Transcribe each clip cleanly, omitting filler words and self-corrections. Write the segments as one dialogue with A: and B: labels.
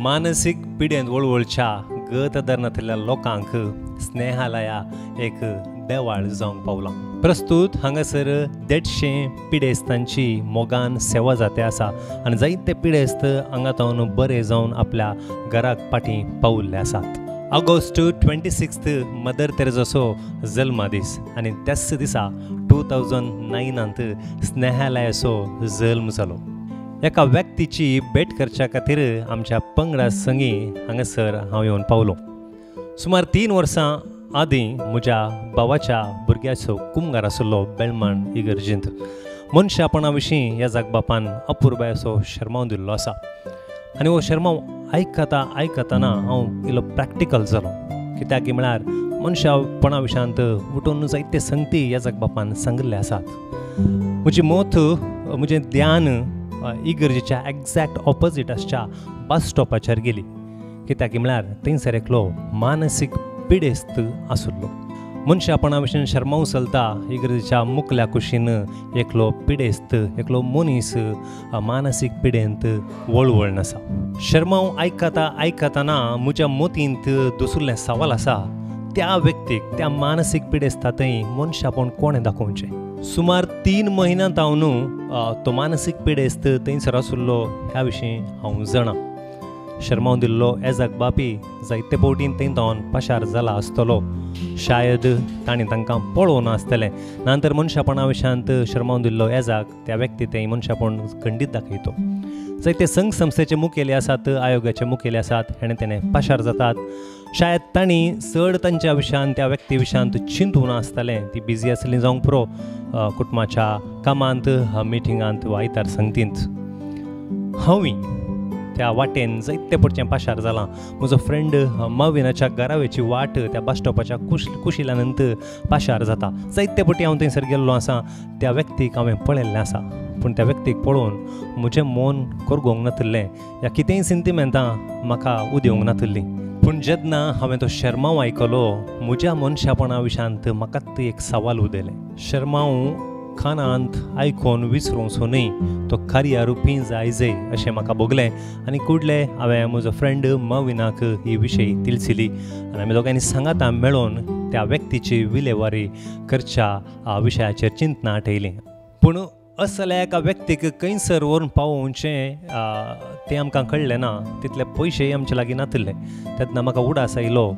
A: मानसीक पिडेंत वळवळच्या गत धरनातल्या लोकांक स्नेहालया एक देवाळ जावंक पावलां. प्रस्तुत हांगासर 150 पिडेस्तांची मोगान सेवा जाते आसा आनी जायते पिडेस्त हांगातावन बरे जावन आपल्या घराक फाटीं पावल्ले आसात. ऑगस्ट 26 मदर तेरेसाचो जल्मा दीस आनी त्याच दिसा 2009 स्नेहालयाचो जल्म जालो. एका व्यक्तीची भेट करच्या खातीर आमच्या पंगडा संगी हांगासर हांव येवन पावलो. सुमार 3 वर्सां आदीं म्हज्या भावाच्या भुरग्याचो कुमगार आशिल्लो बेळमाण इगर्जेंत मनशापणा विशीं ह्या जागबापान अपुर्बायेचो शर्माव दिल्लो आसा. आनी हो शर्माव आयकतना हांव इल्लो प्रॅक्टिकल जालो. कित्याक म्हळ्यार मनशापणा विशांत उठून जायते संगती ह्या जागबापान सांगिल्ले आसात. म्हजी मोत म्हजें ध्यान इगर्जेच्या एक्झॅक्ट ऑपोजीट आसच्या बस स्टॉपाचेर गेली. कित्याक म्हळ्यार थंयसर एकलो मानसीक पिडेस्त आशिल्लो. मनशापणा भशेन शर्माव चलता इगर्जेच्या मुखल्या कुशीन एकलो पिडेस्त एकलो मनीस मानसीक पिडेंत वळवळन आसा. शर्माव आयकतना म्हज्या मोतींत दसुल्लें सवाल आसा, त्या व्यक्तीक त्या मानसीक पिडेस्ता थंय मनशापण कोणें दाखोवचें. सुमार 3 म्हयन्यां जावन तो मानसीक पिडेस्त थंयसर आशिल्लो ह्या विशीं हांव जाणा. शर्माव दिल्लो एजाक बापी जायते फावटीं थंय जावन पाशार जाला आसतलो. शायद ताणें तांकां पळोवना आसतलें. नंतर मनशापणा विशांत शर्माव दिल्लो एजाक त्या व्यक्ती थंय मनशापण खंडीत दाखयतो. जायते संघ संस्थेचे मुखेली आसात, आयोगाचे मुखेली आसात, हेणे तेणें पाशार जातात. शायद तांणी चड तांच्या विशांत त्या व्यक्ती विशांत चिंतून आसतलें. ती बिजी आसली जावंक पुरो कुटुंबाच्या कामांत, मिटिंगांत वा इतर संगतींत. हांवूय त्या वाटेन जायते पडचें पाशार जालां. म्हजो फ्रेंड मविनाच्या घरावेची वाट त्या बस स्टॉपाच्या कुशिल्यानंत पाशार जाता. जायते पटी हांव थंयसर गेल्लो आसा. त्या व्यक्तीक हांवें पळयल्लें आसा, पूण त्या व्यक्तीक पळोवन म्हजें मन करगोवंक नातल्लें. या कितेंय सेंटिमेंटां म्हाका उदेवंक नातल्लीं. पूण जेन्ना हांवें तो शर्माव आयकलो, म्हज्या मनशापणा विशांत म्हाकाच एक सवाल उदेलें. शर्माव खानांत आयकोन विसरूंक न्ही, तो खऱ्या रुपी जायजे अशें म्हाका भोगलें. आनी कुडले हांवें म्हजो फ्रेंड मविनाक ही विशय तिलसिली आनी आमी दोगांनी सांगाता मेळोन त्या व्यक्तीची विलेवारी करच्या विशयाचेर चिंतना आटयलीं. पूण असल्या एका व्यक्तीक खंयसर व्हरून पावोवचें तें आमकां कळ्ळें ना. तितले पयशेय आमचे लागीं नातले. तेन्ना म्हाका उडास आयलो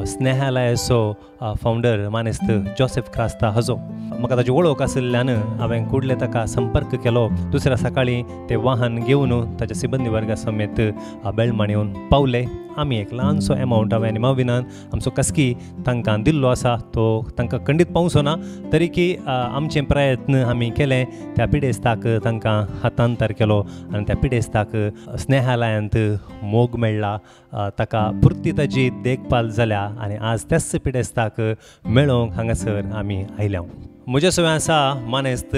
A: स्नेहालयाचो फावंडर मानेस्त जोसेफ क्रास्ता हाजो. म्हाका ताची वळख आशिल्ल्यान हांवें कुडले ताका संपर्क केलो. दुसऱ्या सकाळीं ते वाहन घेवन ताच्या सिबंदी वर्गा समेत बेळमाण येवन पावले. आमी एक ल्हानसो एमावंट हांवें आनी मविनान आमचो कस्की तांकां दिल्लो आसा. तो तांकां खंडीत पावचो ना, तरीकी आमचे प्रयत्न आमी केले. त्या पिडेस्ताक तांकां हातांतर केलो आनी त्या पिडेस्ताक स्नेहालयांत मोग मेळ्ळा. ताका पुर्ती ताची देखभाल जाल्या आनी आज त्याच पिडेस्ताक मेळोवंक हांगासर आमी आयल्या. म्हजे सवय आसा मानेस्त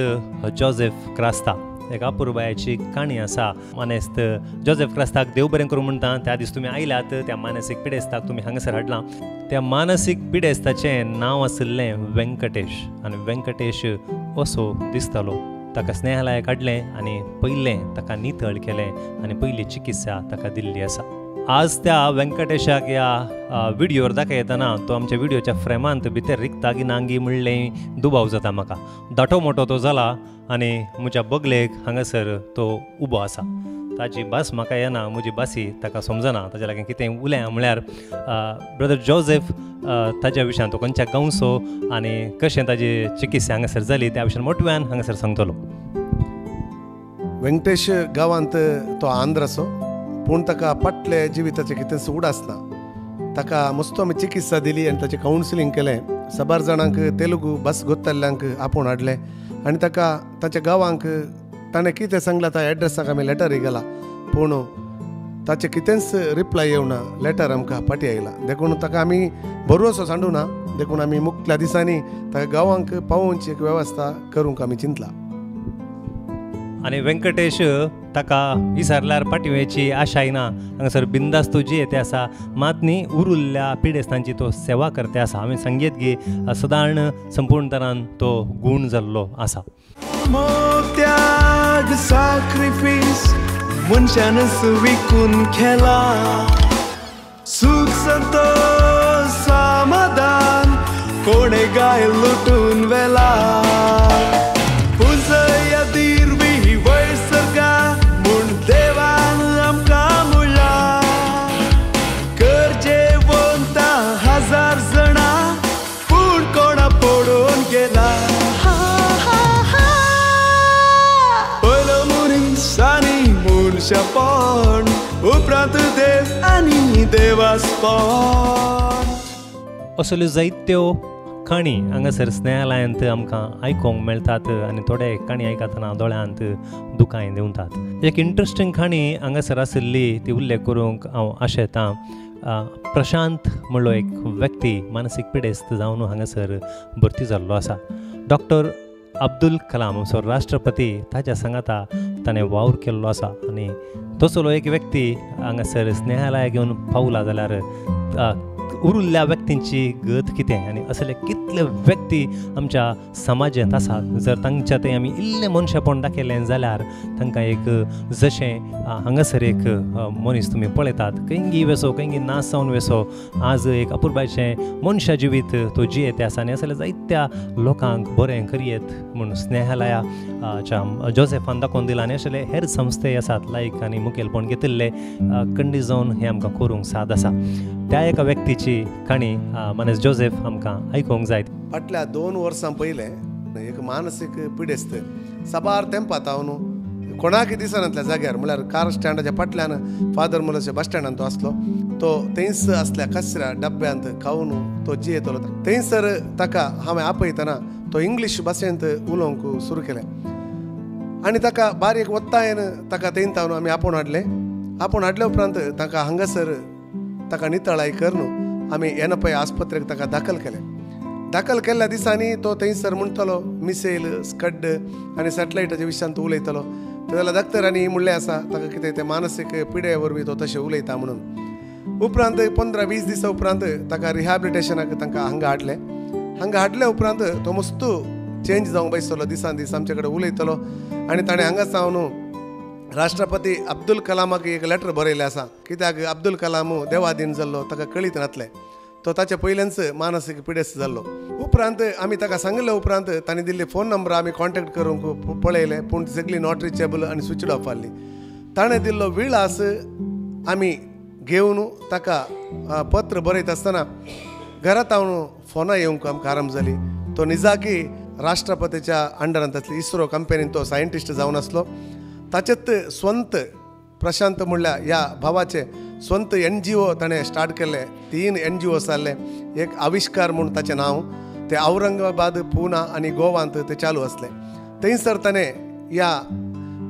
A: जोसेफ क्रास्ता. एक अपुर्बायेची काणी आसा. मानेस्त जोसेफ क्रास्ताक देव बरें करूं म्हणटा. त्या दीस तुमी आयल्यात, त्या मानसीक पिडेस्ताक तुमी हांगासर हाडलां. त्या मानसीक पिडेस्ताचें नांव आशिल्लें व्यंकटेश. आनी व्यंकटेश असो दिसतालो. ताका स्नेहालयाक हाडलें आनी पयलें ताका नितळ केलें आनी पयली चिकित्सा ताका दिल्ली आसा. आज त्या व्यंकटेशाक ह्या व्हिडियोर दाखयतना तो आमच्या व्हिडियोच्या फ्रेमांत भितर रिक्तागी नांगी म्हणलें दुबाव जाता म्हाका. दाटो मोठो तो जाला आनी म्हज्या बगलेक हांगासर तो उबो आसा. ताची भास म्हाका येना, म्हजी भासी ताका समजना. ताच्या लागीं कितें उलय म्हळ्यार ब्रदर जोसेफ ताच्या विशयान तो खंयच्या गांवचो आनी कशें ताजी चिकित्सा हांगासर जाली त्या विशयान मोठव्यान हांगासर सांगतलो.
B: व्यंकटेश गांवांत तो आंध्राचो, पूण ताका फाटले जिविताचें कितेंच उडास ना. ताका मस्तो आमी चिकित्सा दिली आनी ताचें कावन्सिलींग केलें. 7 जाणांक तेलुगू भास गोत्ताल्ल्यांक आपूण हाडलें आनी ताका ताच्या गांवांक ताणें कितें सांगलां त्या एड्रेसाक आमी लेटरी गेला, पूण ताचें कितेंच रिप्लाय येवना. लेटर आमकां फाटी आयला. देखून ताका आमी भरवंसो सांडूना. देखून आमी मुखल्या दिसांनी ताका गांवांक पावोवची एक वेवस्था करूंक आमी चिंतला.
A: आनी व्यंकटेश ताका विसरल्यार पाठिवेची आशाय ना. हांगासर बिंदास्त तो जियेते आसा. मात न्ही उरिल्ल्या पिडेस्तांची तो सेवा करते आसा. हांवें सांगीत की सदां संपूर्ण तरान तो गूण जाल्लो आसा.
C: त्याग sacrifice मनशान विकून खेळा सुख संतोष समाधान कोणे गाय लुटून वेला पुंजया दिरवी वैसर्गा म्हूण देवान आमकां मुळ्ळा गरजेवंता हजार जाणां पूण कोणा पडून गेला पयलो मनीस आनी मनशापण उपरांत देव आनी देवास्पण
A: असल्यो जायत्यो काणी हांगासर स्नेहालयांत आमकां आयकोंक मेळटात आनी थोडे काणी आयकतना दोळ्यांत दुखाय देंवतात. एक इंट्रस्टिंग काणी हांगासर आशिल्ली ती उल्लेख करूंक हांव आशेतां. प्रशांत म्हणलो एक व्यक्ती मानसीक पिडेस्त जावन हांगासर भरती जाल्लो आसा. डॉक्टर अब्दुल कलाम असो राष्ट्रपती ताच्या सांगाता ताणें वावर केल्लो आसा आनी तसलो एक व्यक्ती हांगासर स्नेहालय घेवन पावला जाल्यार उरिल्ल्या व्यक्तींची गत कितें आनी असले कितले व्यक्ती आमच्या समाजांत आसात. जर तांच्या थंय आमी इल्लें मनशापण दाखयलें जाल्यार तांकां एक जशें हांगासर एक मनीस तुमी पळयतात खंयी वेसो खंयी नाच जावन वेसो आज एक अपुरबायचें मनशा जिवीत तो जियेते आसा आनी असले जायत्या लोकांक बरें करियेत म्हूण स्नेहालयाच्या जोसेफान दाखोवन दिला आनी असले हेर संस्थे आसात लायक आनी मुखेलपण घेतिल्ले कंडी जावन हें आमकां करूंक साद आसा. त्या एका व्यक्तीची काणी मानेस जोसेफ आमकां आयकोंक जाय.
B: फाटल्या 2 वर्सां पयलें एक मानसीक पिडेस्त साबार तेंपात हांव न्हू कोणाकय दिसनातल्या जाग्यार म्हळ्यार कार स्टँडाच्या फाटल्यान फादर मुलाच्या बस स्टँडान तो आसलो. तो थंयच आसल्या कचऱ्या डब्यांत खावन तो जियेतलो. थंयसर ताका हांवें आपयतना तो इंग्लीश भाशेंत उलोवंक सुरू केलें आनी ताका बारीक वत्तायेन ताका थंयतावन आमी आपोवन हाडले उपरांत ताका हांगासर ताका नितळाय करून आमी एनपय आस्पत्रेक ताका दाखल केल्ल्या दिसांनी तो थंयसर म्हणटलो मिसेल स्कड आनी सॅटलायटाच्या विशयान तो उलयतलो. जाल्यार डॉक्टरांनी म्हणलें आसा ताका कितें तें मानसीक पिडे वरवीं तो तशें उलयता म्हणून. उपरांत 15-20 दिसां उपरांत ताका रिहॅबिलिटेशनाक तांकां हांगा हाडले उपरांत तो मस्त चेंज जावंक बसलो दिसान दीस आमचे कडेन उलयतलो आनी ताणें हांगा सावन राष्ट्रपती अब्दुल कलामाक एक लेटर बरयलें आसा कित्याक अब्दुल कलाम देवाधीन जाल्लो ताका कळीत नासलें. तो ताचे पयलेंच मानसीक पिडेस्त जाल्लो. उपरांत आमी ताका सांगले उपरांत ताणें दिल्ले फोन नंबर आमी कॉन्टॅक्ट करूंक पळयले पूण सगळी नॉट रिचेबल आनी स्विच ऑफ आसली. ताणें दिल्लो विळास आमी घेवन ताका पत्र बरयत आसतना घरांत हांव फोनां येवंक आमकां आराम जाली. तो निजाकी राष्ट्रपतीच्या अंडरांत आसली इस्रो कंपनीन तो सायंटिस्ट जावन आसलो. ताचेत स्वंत प्रशांत म्हणल्यार ह्या भावाचे स्वंत NGO ताणें स्टार्ट केल्ले. 3 NGOs आसले. एक आविष्कार म्हूण ताचें नांव ते औरंगाबाद पुना आनी गोवांत ते चालू आसले. थंयसर ताणें ह्या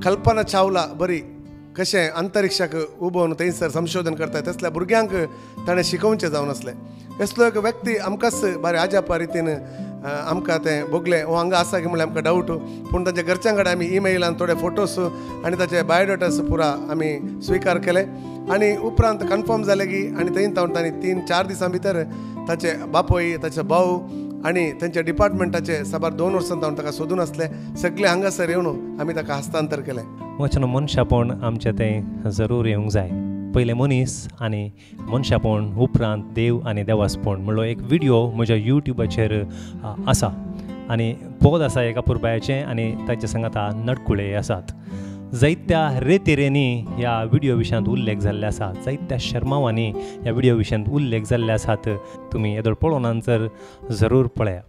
B: कल्पना चावला बरी कशें अंतरिक्षाक उबोवन थंयसर संशोधन करता तसल्या भुरग्यांक ताणें शिकोवचें जावन आसलें. असलो एक व्यक्ती आमकांच बरें आजापा रितीन आमकां तें भोगलें हो हांगा आसा की म्हणल्यार आमकां डावट पूण ताच्या घरच्यां कडेन आमी ईमेलान थोडे फोटोस आनी ताचे बायोडाटास पुरा आमी स्विकार केले आनी उपरांत कन्फर्म जालें की आनी थंय तांणी 3-4 दिसां भितर ताचे बापोय ताचे भाऊ आनी तांच्या डिपार्टमेंटाचे साबार 2 वर्सां तावन ताका सोदून आसले. सगळे हांगासर येवन आमी ताका हस्तांतर केलें.
A: वचन मनशापण आमचें तें जरूर येवंक जाय. पयलें मनीस आनी मनशापण उपरांत देव आनी देवासपण म्हणलो एक व्हिडिओ म्हज्या युट्यूबाचेर आसा आनी पोद आसा एका पुरबायाचें आनी ताचे सांगाता नटकुळे आसात. जायत्या रेतेरेंनी ह्या व्हिडिओ विशयांत उल्लेख जाल्ले आसा. जायत्या शर्मावांनी ह्या व्हिडिओ विशयांत उल्लेख जाल्ले आसात. तुमी येदोळ पळोवना जर जरूर पळया.